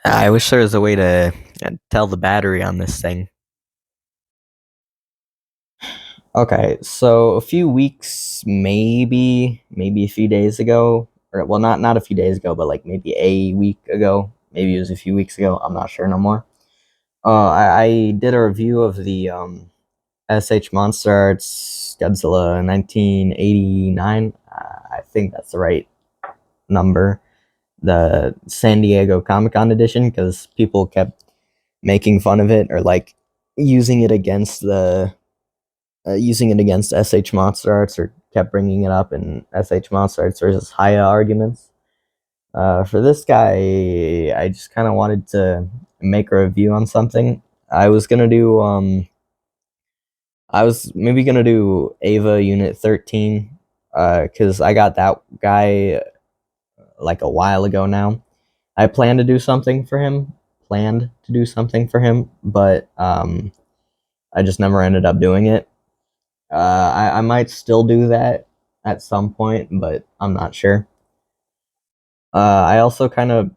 I wish there was a way to tell the battery on this thing. Okay, so a few weeks, maybe a few days ago, or well, not a few days ago, but like maybe a week ago, maybe it was a few weeks ago. I'm not sure no more. I did a review of the SH Monster Arts Godzilla 1989. I think that's the right number. The San Diego Comic Con edition, because people kept making fun of it or like using it against the using it against SH Monster Arts, or kept bringing it up in SH Monster Arts versus Haya arguments. For this guy, I just kind of wanted to make a review on something. I was gonna do I was maybe gonna do Ava Unit 13, because I got that guy like a while ago now. I planned to do something for him, but I just never ended up doing it. I might still do that at some point, but I'm not sure. I also kind of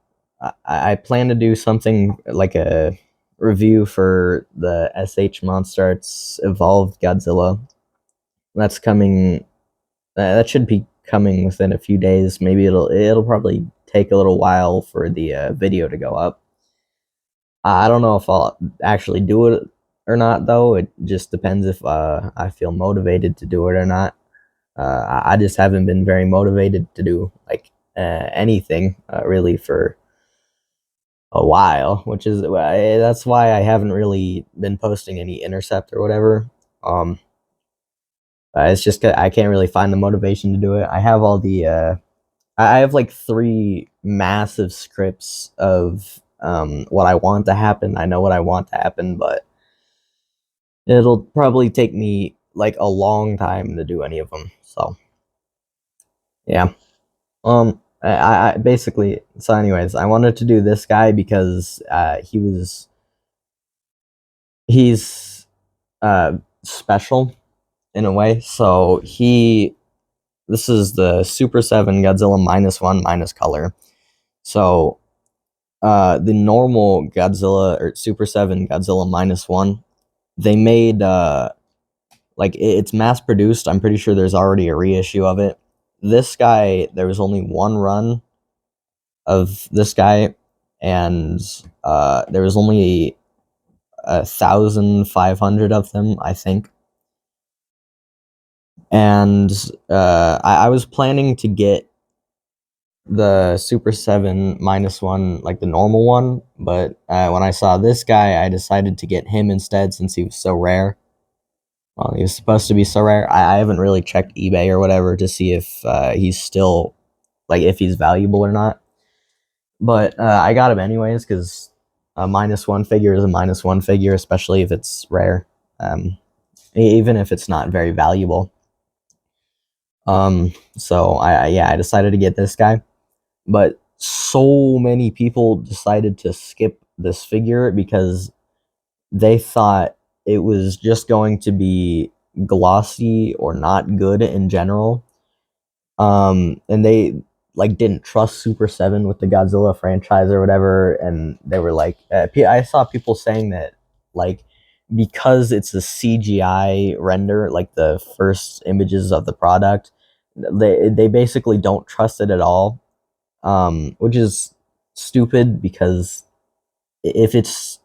I plan to do something like a review for the SH Monster Arts Evolved Godzilla. That's coming. That should be coming within a few days. Maybe it'll probably take a little while for the video to go up. I don't know if I'll actually do it or not, though. It just depends if I feel motivated to do it or not. I just haven't been very motivated to do like anything really for a while, which is that's why I haven't really been posting any intercept or whatever. Um, it's just I can't really find the motivation to do it. I have all the I have like three massive scripts of what I want to happen. I know what I want to happen, but it'll probably take me like a long time to do any of them. So yeah. I basically, so anyways, I wanted to do this guy because he's special in a way. So this is the Super 7 Godzilla -1 minus color. So the normal Godzilla or Super 7 Godzilla -1, they made like it's mass produced. I'm pretty sure there's already a reissue of it. This guy, there was only one run of this guy, and there was only 1,500 of them, I think. And I was planning to get the Super 7 -1, like the normal one, but when I saw this guy, I decided to get him instead since he was so rare. Well, he was supposed to be so rare. I haven't really checked eBay or whatever to see if he's still, like, if he's valuable or not. But I got him anyways because a -1 figure is a -1 figure, especially if it's rare, even if it's not very valuable. So I decided to get this guy, but so many people decided to skip this figure because they thought it was just going to be glossy or not good in general. And they like didn't trust Super 7 with the Godzilla franchise or whatever, and they were like, I saw people saying that like because it's a CGI render, like the first images of the product, they basically don't trust it at all, which is stupid because if it's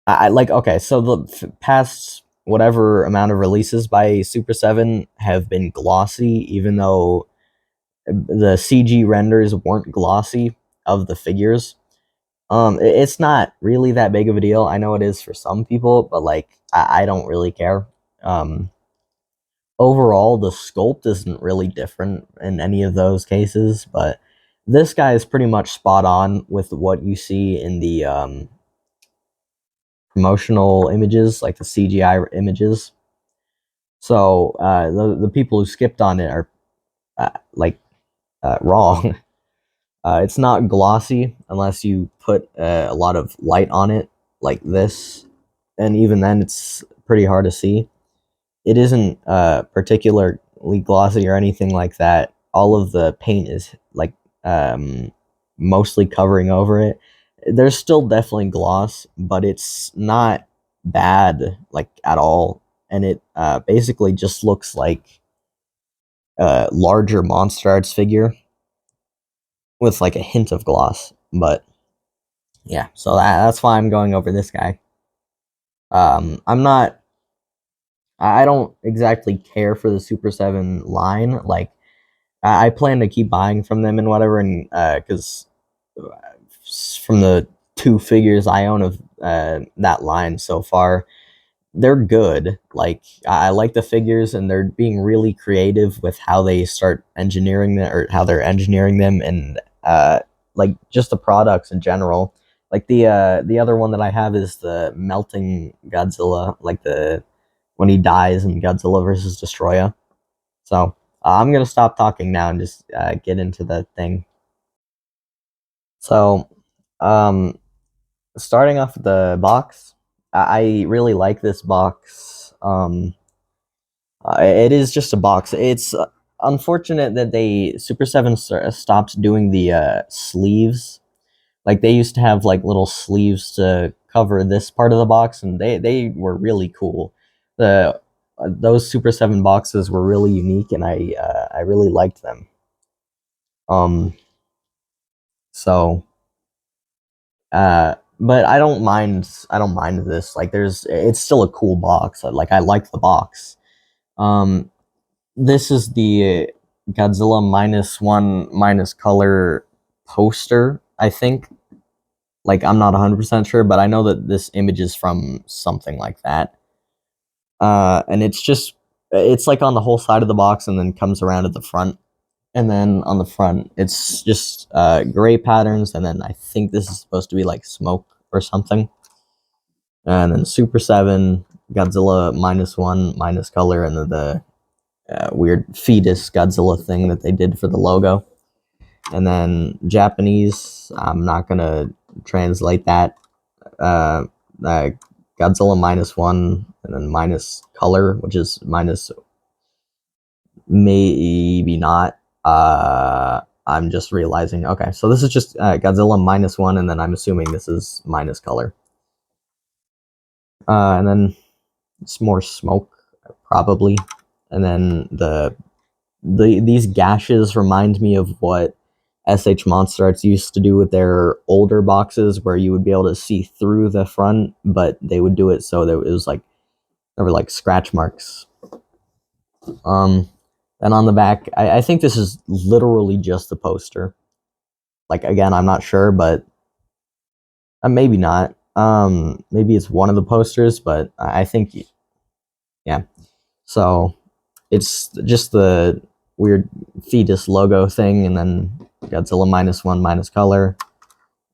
I like okay, so the past whatever amount of releases by Super 7 have been glossy, even though the CG renders weren't glossy of the figures. It's not really that big of a deal. I know it is for some people, but like I don't really care. Um, Overall, the sculpt isn't really different in any of those cases, but this guy is pretty much spot on with what you see in the promotional images, like the CGI images. So the people who skipped on it are like wrong. It's not glossy unless you put a lot of light on it, like this, and even then, it's pretty hard to see. It isn't particularly glossy or anything like that. All of the paint is like um, mostly covering over it. There's still definitely gloss, but it's not bad like at all, and it basically just looks like a larger Monster Arts figure with like a hint of gloss. But yeah, so that's why I'm going over this guy. I'm not. I don't exactly care for the Super Seven line. Like I plan to keep buying from them and whatever, and because from the two figures I own of that line so far, they're good. Like I like the figures, and they're being really creative with how they start engineering them, or how they're engineering them, and like just the products in general. Like the other one that I have is the melting Godzilla, like the when he dies in Godzilla versus Destroya. So I'm gonna stop talking now and just get into the thing. So, um, starting off with the box, I really like this box. It is just a box. It's unfortunate that they Super Seven stopped doing the sleeves. Like they used to have like little sleeves to cover this part of the box, and they were really cool. The those Super Seven boxes were really unique, and I really liked them. Um, so but I don't mind this. Like there's it's still a cool box. Like I like the box. Um, this is the Godzilla -1 minus color poster, I think. Like I'm not 100% sure, but I know that this image is from something like that. And it's like on the whole side of the box and then comes around at the front. And then on the front, it's just gray patterns, and then I think this is supposed to be like smoke or something. And then Super 7, Godzilla -1 minus color, and then the weird fetus Godzilla thing that they did for the logo. And then Japanese, I'm not gonna translate that. Uh, uh, Godzilla -1, and then minus color, which is minus maybe not. I'm just realizing. Okay, so this is just Godzilla -1, and then I'm assuming this is minus color. And then it's more smoke, probably. And then these gashes remind me of what SH Monster Arts used to do with their older boxes, where you would be able to see through the front, but they would do it so that it was like there were like scratch marks. And on the back, I think this is literally just the poster. Like again, I'm not sure, but maybe not. Maybe it's one of the posters, but I think yeah. So it's just the weird fetus logo thing, and then Godzilla -1 minus color,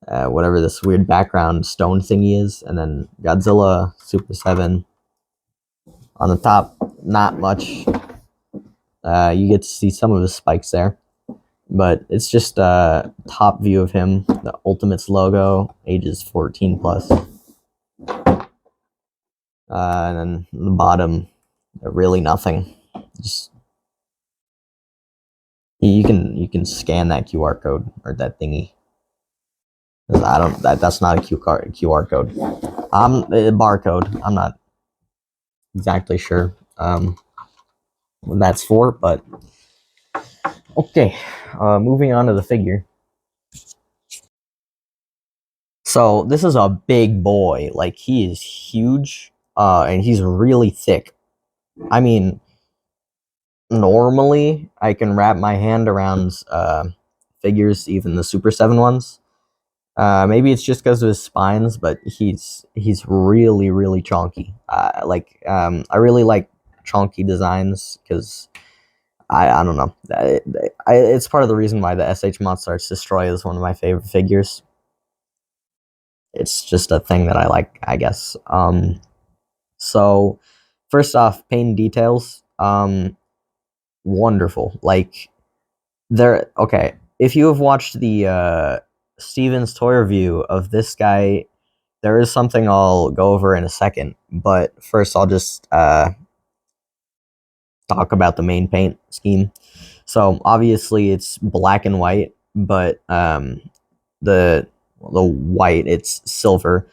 whatever this weird background stone thingy is, and then Godzilla Super 7 on the top. Not much. You get to see some of his spikes there, but it's just a top view of him. The Ultimates logo, ages 14 plus, and then the bottom, really nothing. Just you can scan that QR code or that thingy. I don't that's not a QR code. A barcode. I'm not exactly sure what that's for, but okay. Moving on to the figure. So this is a big boy. Like he is huge, and he's really thick. I mean, normally I can wrap my hand around figures, even the Super 7 ones. Maybe it's just because of his spines, but he's really chonky. I really like chonky designs because I don't know. It's part of the reason why the SH Monster Arts Destroy is one of my favorite figures. It's just a thing that I like, I guess. So first off, paint details. Wonderful. Like there. Okay, if you have watched the Steven's toy review of this guy, there is something I'll go over in a second. But first, I'll just talk about the main paint scheme. So obviously, it's black and white, but the white, it's silver.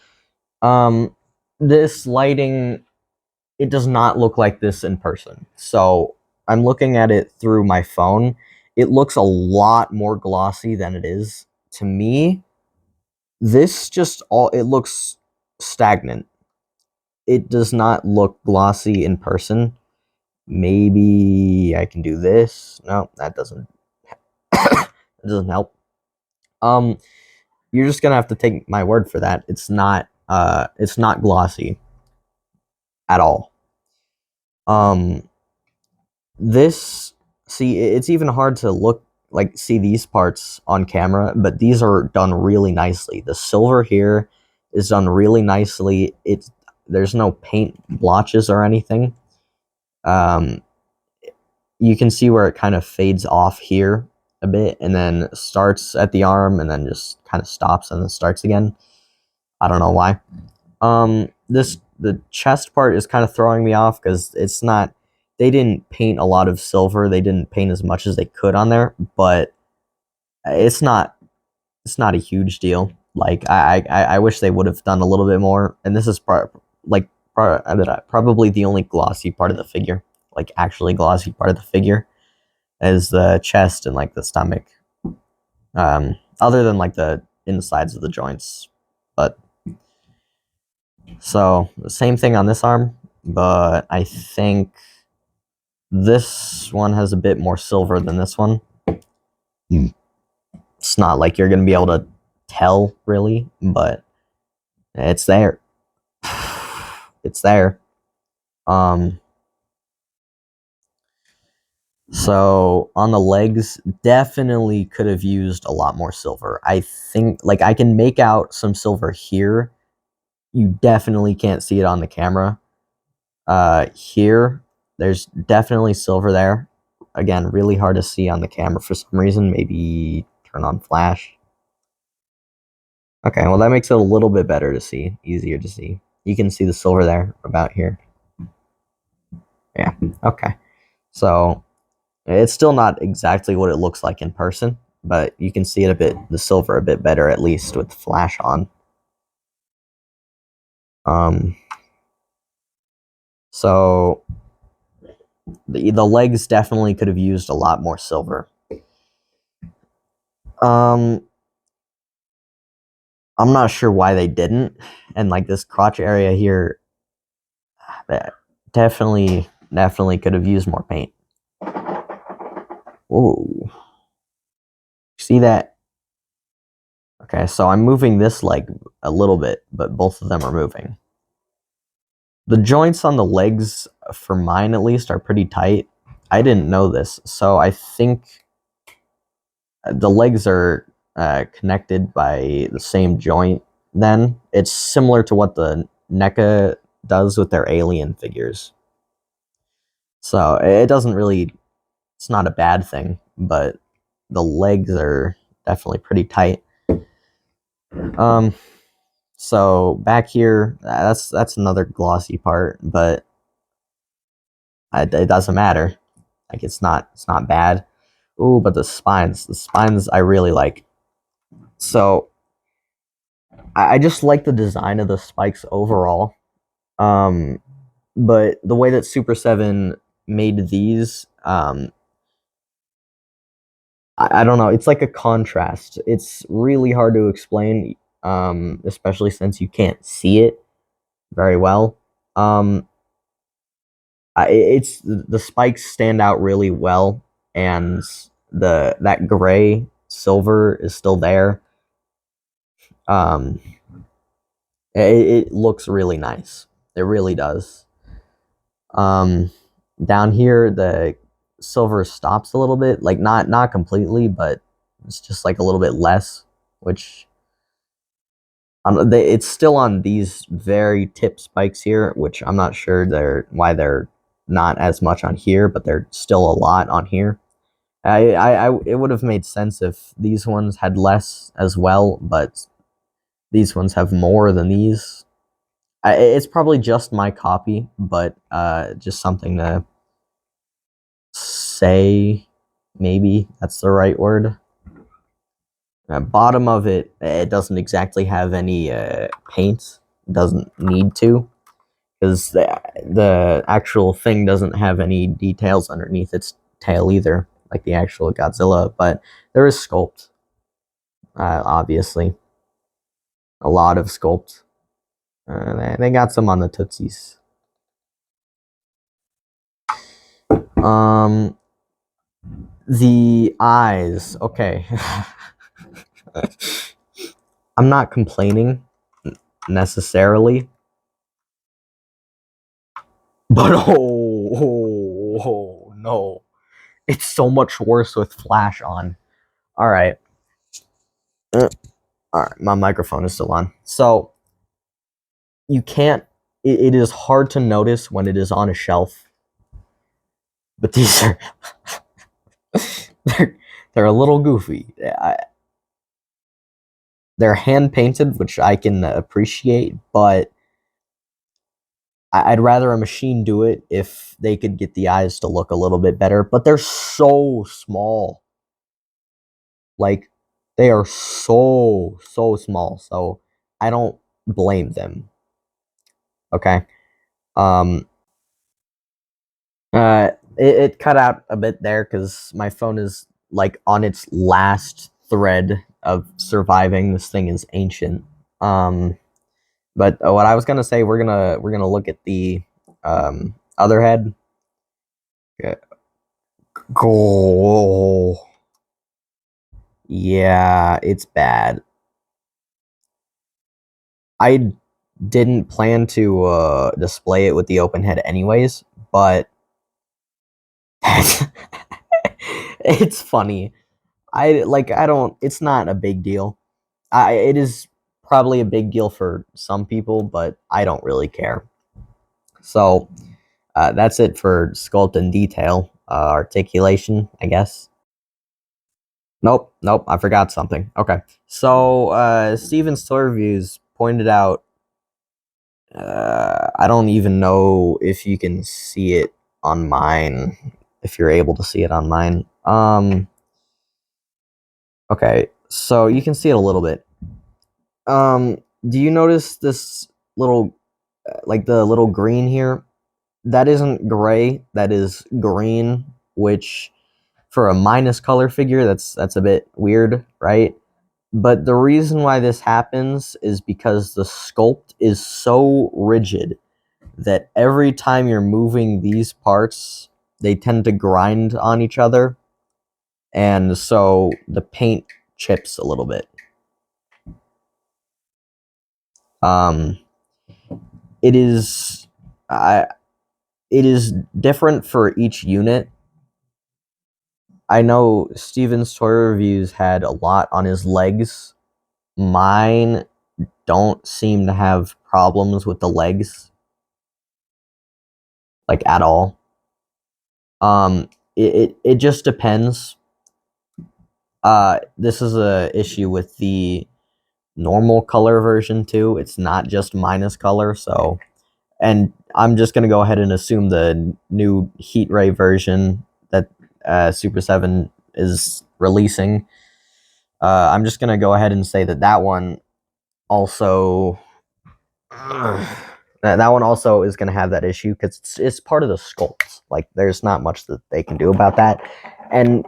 This lighting, it does not look like this in person. So I'm looking at it through my phone. It looks a lot more glossy than it is. To me, this just all, it looks stagnant. It does not look glossy in person. Maybe I can do this. No, that doesn't it doesn't help. Um you're just gonna have to take my word for that. It's not glossy at all. Um this See, it's even hard to look like see these parts on camera, but these are done really nicely. The silver here is done really nicely. It's There's no paint blotches or anything. Um you can see where it kind of fades off here a bit and then starts at the arm and then just kind of stops and then starts again. I don't know why. The chest part is kind of throwing me off because it's not, they didn't paint a lot of silver. They didn't paint as much as they could on there, but it's not a huge deal. Like I wish they would have done a little bit more. And this is probably the only glossy part of the figure, like actually glossy part of the figure, is the chest and like the stomach. Other than like the insides of the joints, but so the same thing on this arm, but I think this one has a bit more silver than this one. It's not like you're gonna be able to tell really, but it's there. It's there. Um, so on the legs, definitely could have used a lot more silver. I think like I can make out some silver here. You definitely can't see it on the camera. Here, there's definitely silver there. Again, really hard to see on the camera for some reason. Maybe turn on flash. Okay, well that makes it a little bit better to see, easier to see. You can see the silver there, about here. Yeah, okay. So, it's still not exactly what it looks like in person, but you can see it a bit, the silver a bit better at least with flash on. So the legs definitely could have used a lot more silver. I'm not sure why they didn't, and like this crotch area here, that definitely could have used more paint. Ooh, see that? Okay, so I'm moving this leg a little bit, but both of them are moving. The joints on the legs, for mine at least, are pretty tight. I didn't know this, so I think the legs are connected by the same joint. Then it's similar to what the NECA does with their alien figures. So it doesn't really, it's not a bad thing, but the legs are definitely pretty tight. So back here, that's another glossy part, but it doesn't matter. Like it's not bad. Ooh, but the spines I really like. So I just like the design of the spikes overall. But the way that Super 7 made these, I don't know. It's like a contrast. It's really hard to explain, especially since you can't see it very well. It's the spikes stand out really well, and that gray silver is still there. Um, it looks really nice. It really does. Um, Down here the silver stops a little bit, like not completely, but it's just like a little bit less, which it's still on these very tip spikes here, which I'm not sure why they're not as much on here, but they're still a lot on here. It would have made sense if these ones had less as well, but these ones have more than these. It's probably just my copy, but just something to say, maybe that's the right word. Bottom of it, it doesn't exactly have any paint. It doesn't need to, because the actual thing doesn't have any details underneath its tail either, like the actual Godzilla. But there is sculpt, obviously, a lot of sculpt. They got some on the tootsies. Um, the eyes. Okay, I'm not complaining necessarily, but oh no, it's so much worse with flash on. All right, all right, my microphone is still on. So you can't. It is hard to notice when it is on a shelf, but these are they're, they're a little goofy. They're hand painted, which I can appreciate, but I'd rather a machine do it if they could get the eyes to look a little bit better. But they're so small, like they are so small. So I don't blame them. Okay. Um. It cut out a bit there because my phone is like on its last thread of surviving. This thing is ancient. But what I was gonna say, we're gonna look at the other head. Yeah. Go. Yeah, it's bad. I didn't plan to display it with the open head anyways, but it's funny. I don't. It's not a big deal. It is probably a big deal for some people, but I don't really care. So that's it for sculpt and detail. Articulation, I guess. Nope, I forgot something. Okay, so Steven's toy reviews pointed out. I don't even know if you can see it on mine. If you're able to see it on mine. Okay, so you can see it a little bit. Do you notice this little, like the little green here? That isn't gray. That is green, which for a minus color figure, that's a bit weird, right? But the reason why this happens is because the sculpt is so rigid that every time you're moving these parts, they tend to grind on each other, and so the paint chips a little bit. Um, it is, it is different for each unit. I know Steven's toy reviews had a lot on his legs. Mine don't seem to have problems with the legs, like at all. It just depends. This is a issue with the normal color version too. It's not just minus color, so, and I'm just gonna go ahead and assume the new heat ray version that Super 7 is releasing. I'm just gonna go ahead and say that that one also that one also is gonna have that issue because it's part of the sculpt. Like there's not much that they can do about that, and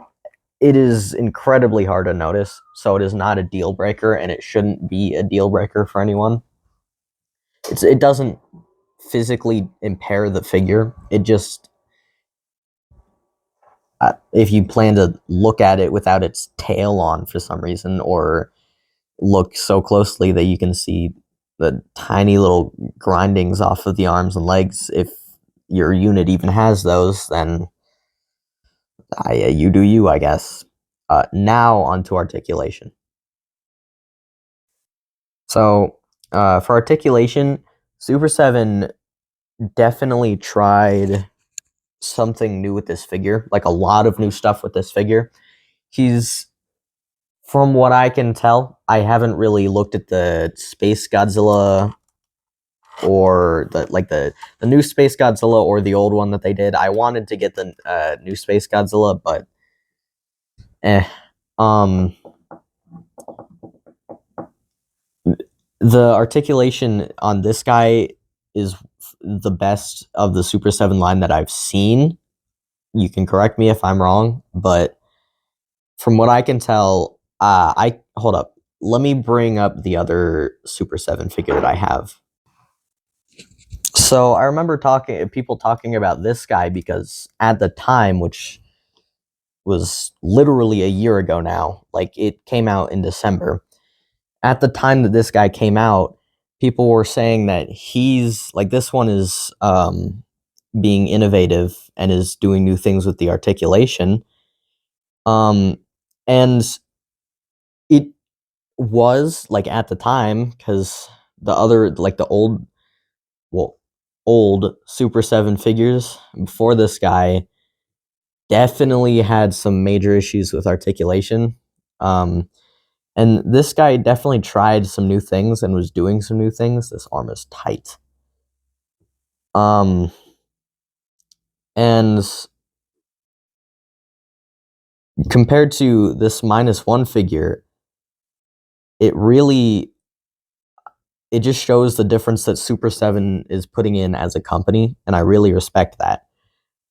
it is incredibly hard to notice. So it is not a deal breaker, and it shouldn't be a deal breaker for anyone. It doesn't physically impair the figure. It just if you plan to look at it without its tail on for some reason, or look so closely that you can see the tiny little grindings off of the arms and legs, if your unit even has those, then you do you, I guess. Now onto articulation. So for articulation, Super 7 definitely tried something new with this figure, like a lot of new stuff with this figure. He's, from what I can tell, I haven't really looked at the Space Godzilla or the new Space Godzilla or the old one that they did. I wanted to get the new Space Godzilla, but eh. Um, The articulation on this guy is the best of the Super 7 line that I've seen. You can correct me if I'm wrong, but from what I can tell, I hold up. Let me bring up the other Super 7 figure that I have. So I remember people talking about this guy because at the time, which was literally a year ago now, like it came out in December. At the time that this guy came out, people were saying that he's like this one is being innovative and is doing new things with the articulation. And it was like at the time because the other like the old well old Super 7 figures before this guy definitely had some major issues with articulation. And this guy definitely tried some new things and was doing some new things. This arm is tight. And compared to this -1 figure, it really it just shows the difference that Super 7 is putting in as a company, and I really respect that.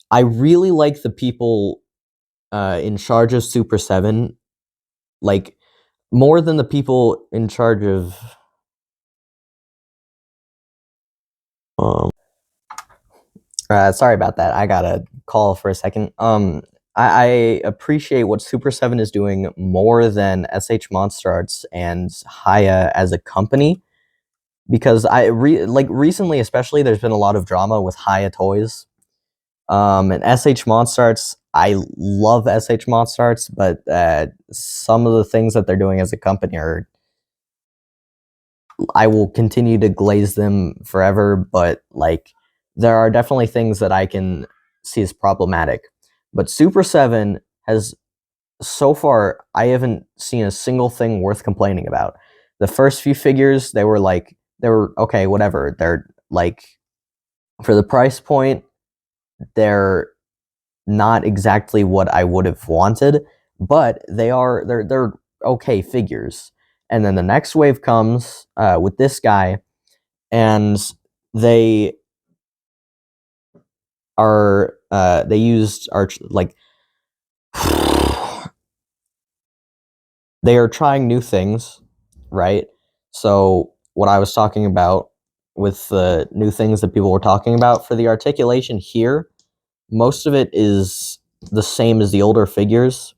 I really like the people in charge of Super 7, like more than the people in charge of um sorry about that. I got a call for a second. I appreciate what Super 7 is doing more than SH Monster Arts and Haya as a company because like recently, especially, there's been a lot of drama with Haya toys. And SH Monster Arts, I love SH Monster Arts, but some of the things that they're doing as a company are I will continue to glaze them forever, but like there are definitely things that I can see as problematic. But Super 7 has so far I haven't seen a single thing worth complaining about. The first few figures, they were okay, whatever. They're like for the price point, they're not exactly what I would have wanted, but they're okay figures. And then the next wave comes with this guy, and they they used arch like they are trying new things, right? So what I was talking about with the new things that people were talking about for the articulation here, most of it is the same as the older figures.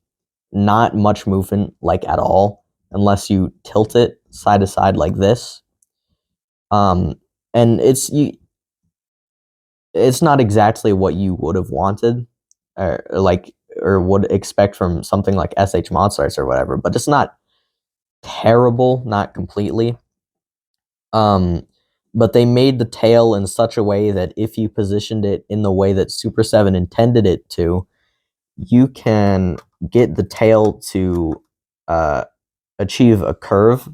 Not much movement, like at all, unless you tilt it side to side like this. And it's not exactly what you would have wanted, or would expect from something like SH Monsters or whatever, but it's not terrible, not completely. But they made the tail in such a way that if you positioned it in the way that Super 7 intended it to, you can get the tail to achieve a curve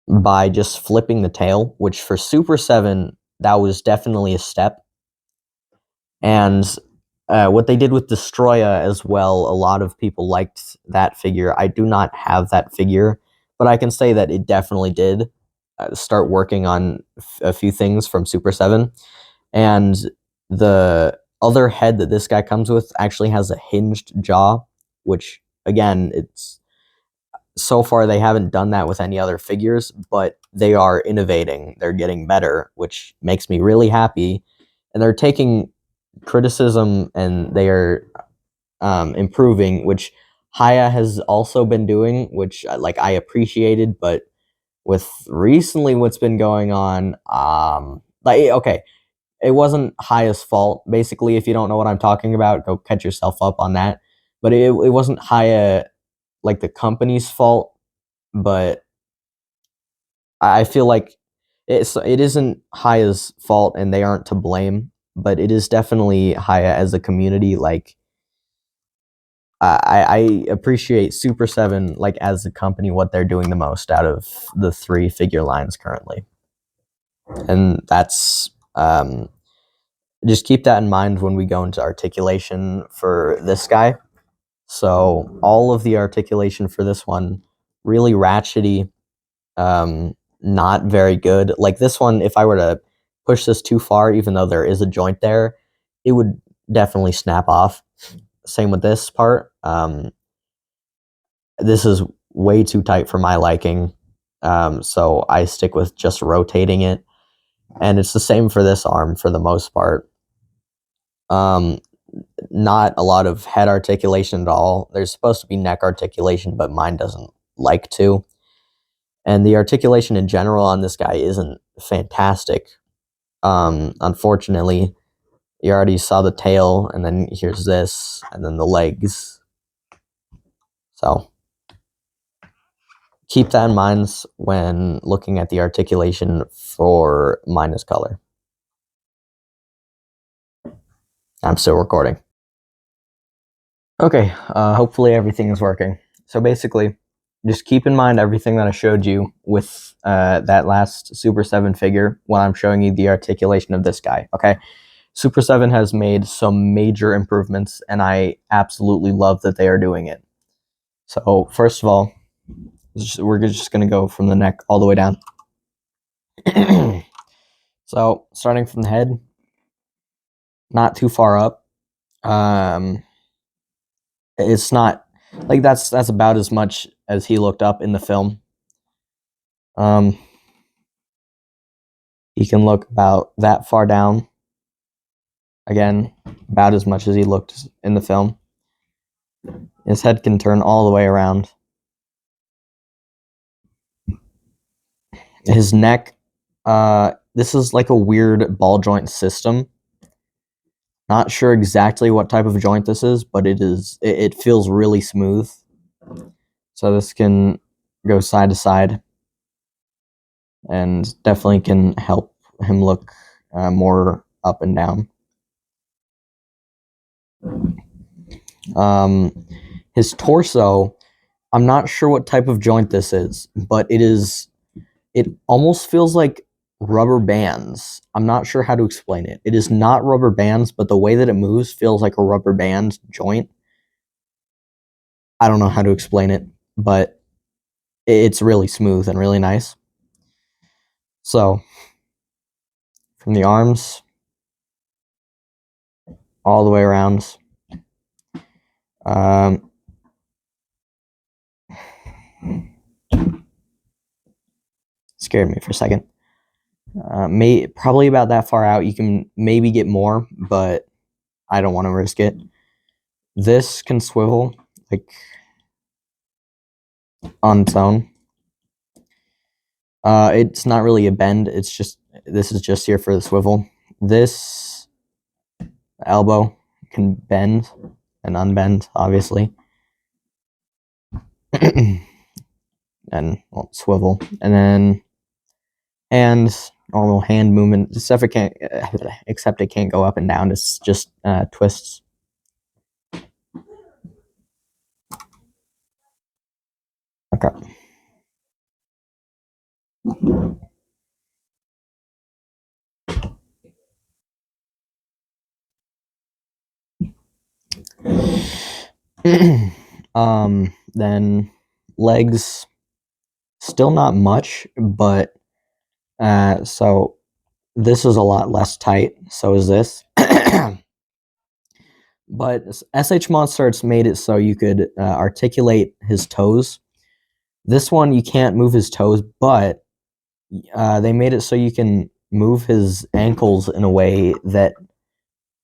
by just flipping the tail, which for Super 7, that was definitely a step. And what they did with Destroya as well, a lot of people liked that figure. I do not have that figure, but I can say that it definitely did start working on a few things from Super 7. And the other head that this guy comes with actually has a hinged jaw, which, again, it's so far they haven't done that with any other figures, but they are innovating. They're getting better, which makes me really happy. And they're taking criticism and they are improving, which Haya has also been doing, which like I appreciated. But with recently what's been going on, like okay, it wasn't Haya's fault. Basically, if you don't know what I'm talking about, go catch yourself up on that. But it wasn't Haya like the company's fault, but I feel like it isn't Haya's fault and they aren't to blame, but it is definitely Haya as a community. Like I appreciate Super 7 like as a company what they're doing the most out of the 3 figure lines currently, and that's just keep that in mind when we go into articulation for this guy. So all of the articulation for this one really ratchety. not very good. Like this one, if I were to push this too far, even though there is a joint there, it would definitely snap off. Same with this part. This is way too tight for my liking, so I stick with just rotating it. And it's the same for this arm for the most part. Not a lot of head articulation at all. There's supposed to be neck articulation, but mine doesn't like to. And the articulation in general on this guy isn't fantastic. Unfortunately, you already saw the tail, and then here's this, and then the legs. So keep that in mind when looking at the articulation for minus color. I'm still recording. Okay, hopefully everything is working. So basically, just keep in mind everything that I showed you with that last Super 7 figure when I'm showing you the articulation of this guy, okay? Super 7 has made some major improvements, and I absolutely love that they are doing it. So first of all, we're just going to go from the neck all the way down. So starting from the head, not too far up. It's not like that's about as much as he looked up in the film. He can look about that far down. Again, about as much as he looked in the film. His head can turn all the way around. His neck, this is like a weird ball joint system. Not sure exactly what type of joint this is, but it feels really smooth. So this can go side to side and definitely can help him look more up and down. His torso, I'm not sure what type of joint this is, but it almost feels like rubber bands. I'm not sure how to explain it. It is not rubber bands, but the way that it moves feels like a rubber band joint. I don't know how to explain it, but it's really smooth and really nice. So, from the arms all the way around. Scared me for a second. Probably about that far out. You can maybe get more, but I don't want to risk it. This can swivel like on its own. It's not really a bend. This is just here for the swivel. This elbow can bend and unbend, obviously, and swivel, and then hands, normal hand movement. Except it can't go up and down. It's just twists. Okay. Then legs, still not much, but so this is a lot less tight. So is this. But SH Monsters made it so you could articulate his toes. This one you can't move his toes, but they made it so you can move his ankles in a way that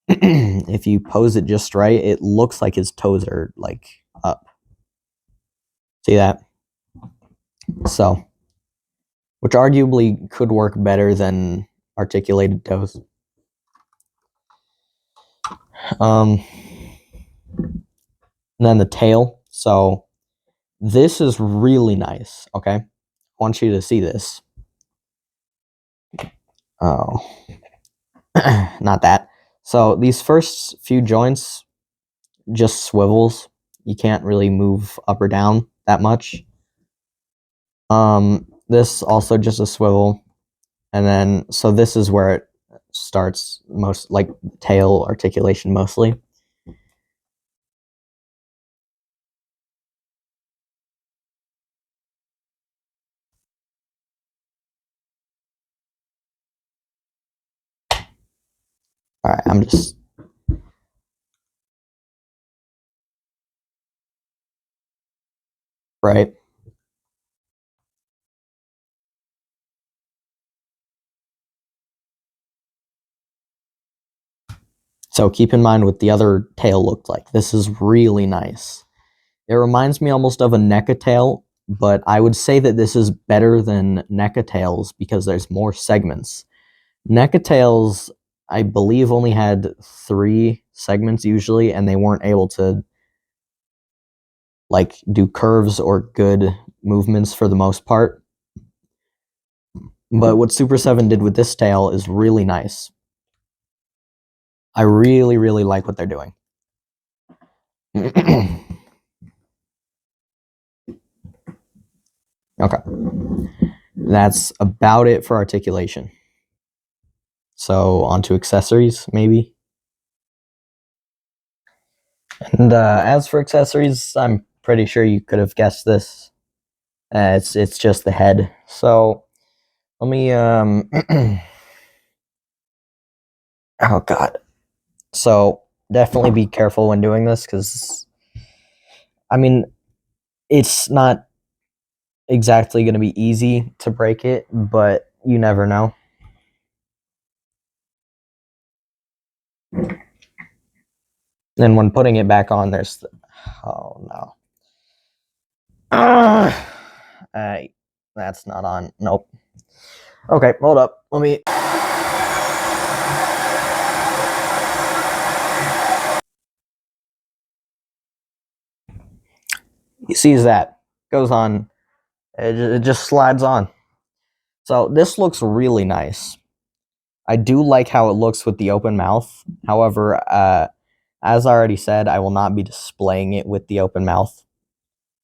if you pose it just right, it looks like his toes are like up. See that? So, which arguably could work better than articulated toes. And then the tail. So this is really nice. Okay, I want you to see this. Oh, not that. So these first few joints just swivels. You can't really move up or down that much. This also just a swivel, and then so this is where it starts most, like tail articulation mostly. Alright, I'm just... Right? So keep in mind what the other tail looked like. This is really nice. It reminds me almost of a NECA tail, but I would say that this is better than NECA tails because there's more segments. NECA tails, I believe, only had 3 segments usually, and they weren't able to like do curves or good movements for the most part. But what Super 7 did with this tail is really nice. I really, really like what they're doing. Okay. That's about it for articulation. So on to accessories, maybe. And as for accessories, I'm pretty sure you could have guessed this. It's just the head. So let me oh god. So definitely be careful when doing this because I mean it's not exactly going to be easy to break it, but you never know. And when putting it back on, there's oh no. That's not on. Nope. Okay, hold up. Let me. He sees that. Goes on. It just slides on. So this looks really nice. I do like how it looks with the open mouth. However, as I already said, I will not be displaying it with the open mouth.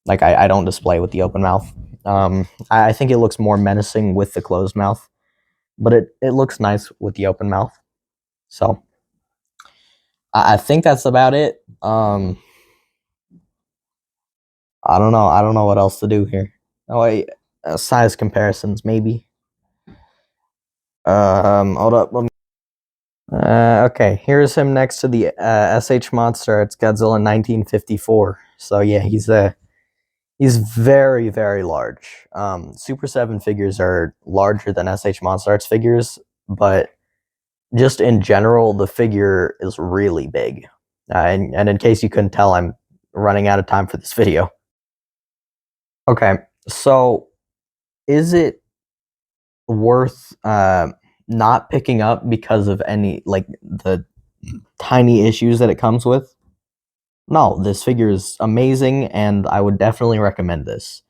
Like, I don't display with the open mouth. I think it looks more menacing with the closed mouth. But it looks nice with the open mouth. So, I think that's about it. I don't know. I don't know what else to do here. Oh, wait. Size comparisons, maybe. Hold up. Let me... okay, here's him next to the SH Monster. It's Godzilla 1954. So yeah, he's very, very large. Super 7 figures are larger than SH Monster Arts figures, but just in general, the figure is really big. And in case you couldn't tell, I'm running out of time for this video. Okay, so is it worth not picking up because of any, like, the tiny issues that it comes with? No, this figure is amazing, and I would definitely recommend this.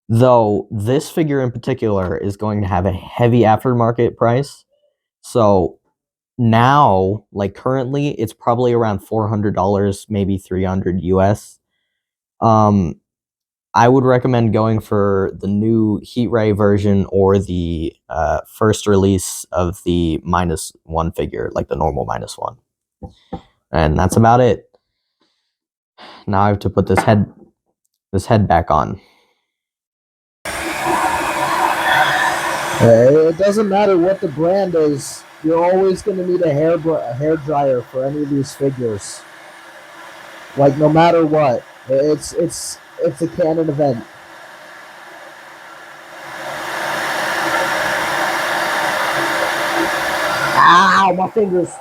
Though this figure in particular is going to have a heavy aftermarket price. So now, like currently, it's probably around $400, maybe $300 US. I would recommend going for the new Heat Ray version or the first release of the -1 figure, like the normal -1. And that's about it. Now I have to put this head back on. It doesn't matter what the brand is. You're always going to need a hair dryer for any of these figures. Like no matter what, it's a canon event. Ow, my fingers.